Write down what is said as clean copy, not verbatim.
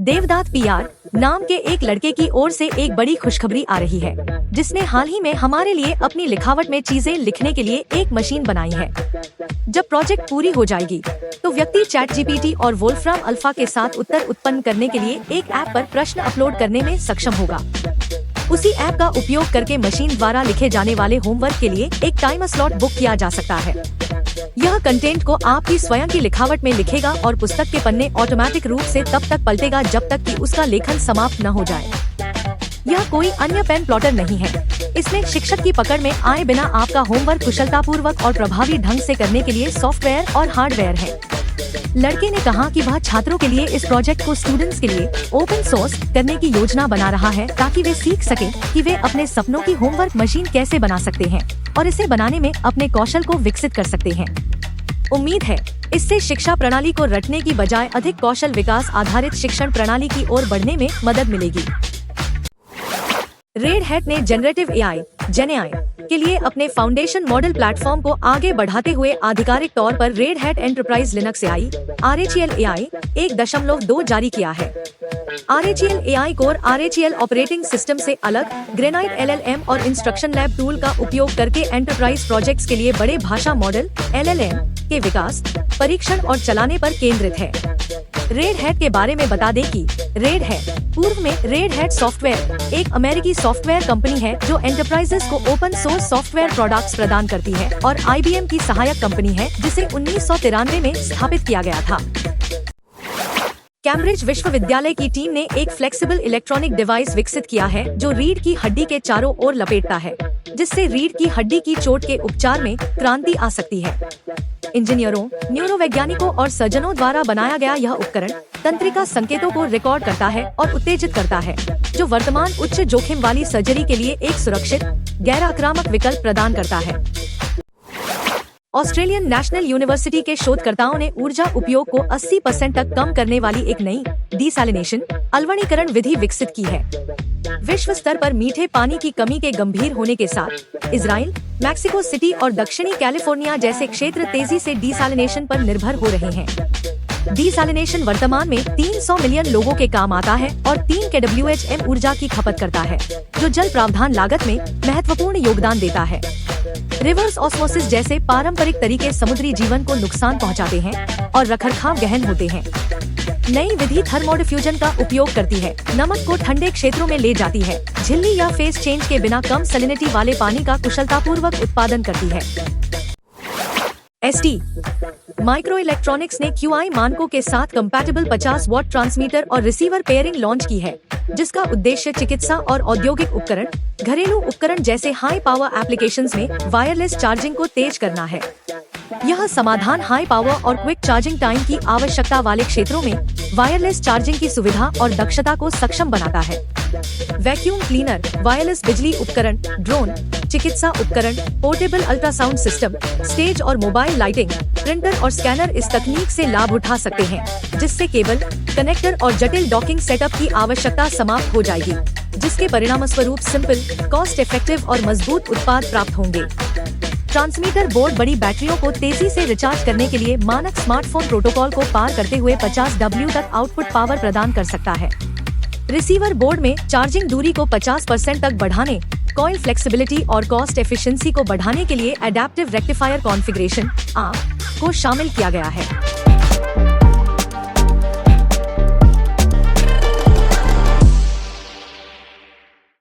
देवदात PR नाम के एक लड़के की ओर से एक बड़ी खुशखबरी आ रही है, जिसने हाल ही में हमारे लिए अपनी लिखावट में चीजें लिखने के लिए एक मशीन बनाई है। जब प्रोजेक्ट पूरी हो जाएगी तो व्यक्ति ChatGPT और वोल्फ्राम अल्फा के साथ उत्तर उत्पन्न करने के लिए एक ऐप पर प्रश्न अपलोड करने में सक्षम होगा। उसी ऐप का उपयोग करके मशीन द्वारा लिखे जाने वाले होमवर्क के लिए एक टाइम स्लॉट बुक किया जा सकता है। यह कंटेंट को आपकी स्वयं की लिखावट में लिखेगा और पुस्तक के पन्ने ऑटोमेटिक रूप से तब तक पलटेगा जब तक कि उसका लेखन समाप्त न हो जाए। यह कोई अन्य पेन प्लॉटर नहीं है। इसमें शिक्षक की पकड़ में आए बिना आपका होमवर्क कुशलतापूर्वक और प्रभावी ढंग से करने के लिए सॉफ्टवेयर और हार्डवेयर है। लड़के ने कहा कि वह छात्रों के लिए इस प्रोजेक्ट को स्टूडेंट्स के लिए ओपन सोर्स करने की योजना बना रहा है, ताकि वे सीख सकें कि वे अपने सपनों की होमवर्क मशीन कैसे बना सकते हैं और इसे बनाने में अपने कौशल को विकसित कर सकते हैं। उम्मीद है इससे शिक्षा प्रणाली को रटने की बजाय अधिक कौशल विकास आधारित शिक्षण प्रणाली की ओर बढ़ने में मदद मिलेगी। रेड हैट ने जनरेटिव AI (GenAI) के लिए अपने फाउंडेशन मॉडल प्लेटफॉर्म को आगे बढ़ाते हुए आधिकारिक तौर पर red hat enterprise Linux AI (RHEL AI) 1.2 जारी किया है। RHEL AI core RHEL operating system से अलग ग्रेनाइट LLM और इंस्ट्रक्शन लैब टूल का उपयोग करके एंटरप्राइज प्रोजेक्ट्स के लिए बड़े भाषा मॉडल LLM के विकास, परीक्षण और चलाने पर केंद्रित है। रेड हैट के बारे में बता दें कि रेड हैट पूर्व में रेड हैट सॉफ्टवेयर एक अमेरिकी सॉफ्टवेयर कंपनी है जो एंटरप्राइजेस को ओपन सोर्स सॉफ्टवेयर प्रोडक्ट्स प्रदान करती है और IBM की सहायक कंपनी है, जिसे 1993 में स्थापित किया गया था। कैम्ब्रिज विश्वविद्यालय की टीम ने एक फ्लेक्सिबल इलेक्ट्रॉनिक डिवाइस विकसित किया है जो रीढ़ की हड्डी के चारों ओर लपेटता है, जिससे रीढ़ की हड्डी की चोट के उपचार में क्रांति आ सकती है। इंजीनियरों, न्यूरोवैज्ञानिकों और सर्जनों द्वारा बनाया गया यह उपकरण तंत्रिका संकेतों को रिकॉर्ड करता है और उत्तेजित करता है, जो वर्तमान उच्च जोखिम वाली सर्जरी के लिए एक सुरक्षित, गैर आक्रामक विकल्प प्रदान करता है। ऑस्ट्रेलियन नेशनल यूनिवर्सिटी के शोधकर्ताओं ने ऊर्जा उपयोग को 80% तक कम करने वाली एक नई डिसैलिनेशन अलवणीकरण विधि विकसित की है। विश्व स्तर पर मीठे पानी की कमी के गंभीर होने के साथ इजराइल, मैक्सिको सिटी और दक्षिणी कैलिफोर्निया जैसे क्षेत्र तेजी से डिसैलिनेशन पर निर्भर हो रहे हैं। डिसैलिनेशन वर्तमान में 300 मिलियन लोगों के काम आता है और 3 kWhm ऊर्जा की खपत करता है, जो जल प्रावधान लागत में महत्वपूर्ण योगदान देता है। रिवर्स ऑस्मोसिस जैसे पारंपरिक तरीके समुद्री जीवन को नुकसान पहुंचाते हैं और रखरखाव गहन होते हैं। नई विधि थर्मोडिफ्यूजन का उपयोग करती है, नमक को ठंडे क्षेत्रों में ले जाती है, झिल्ली या फेज चेंज के बिना कम सैलिनिटी वाले पानी का कुशलतापूर्वक उत्पादन करती है। ST माइक्रो इलेक्ट्रॉनिक्स ने QI मानकों के साथ कंपैटिबल 50 वॉट ट्रांसमीटर और रिसीवर पेयरिंग लॉन्च की है, जिसका उद्देश्य चिकित्सा और औद्योगिक उपकरण, घरेलू उपकरण जैसे हाई पावर एप्लीकेशंस में वायरलेस चार्जिंग को तेज करना है। यह समाधान हाई पावर और क्विक चार्जिंग टाइम की आवश्यकता वाले क्षेत्रों में वायरलेस चार्जिंग की सुविधा और दक्षता को सक्षम बनाता है। वैक्यूम क्लीनर, वायरलेस बिजली उपकरण, ड्रोन, चिकित्सा उपकरण, पोर्टेबल अल्ट्रासाउंड सिस्टम, स्टेज और मोबाइल लाइटिंग, प्रिंटर और स्कैनर इस तकनीक से लाभ उठा सकते हैं, जिससे केबल, कनेक्टर और जटिल डॉकिंग सेटअप की आवश्यकता समाप्त हो जाएगी, जिसके परिणामस्वरूप सिंपल, कॉस्ट इफेक्टिव और मजबूत उत्पाद प्राप्त होंगे। ट्रांसमीटर बोर्ड बड़ी बैटरियों को तेजी से रिचार्ज करने के लिए मानक स्मार्टफोन प्रोटोकॉल को पार करते हुए 50 W तक आउटपुट पावर प्रदान कर सकता है। रिसीवर बोर्ड में चार्जिंग दूरी को 50% तक बढ़ाने, कॉइल फ्लेक्सिबिलिटी और कॉस्ट एफिशिएंसी को बढ़ाने के लिए एडेप्टिव रेक्टिफायर कॉन्फ़िगरेशन (ARC) को शामिल किया गया है।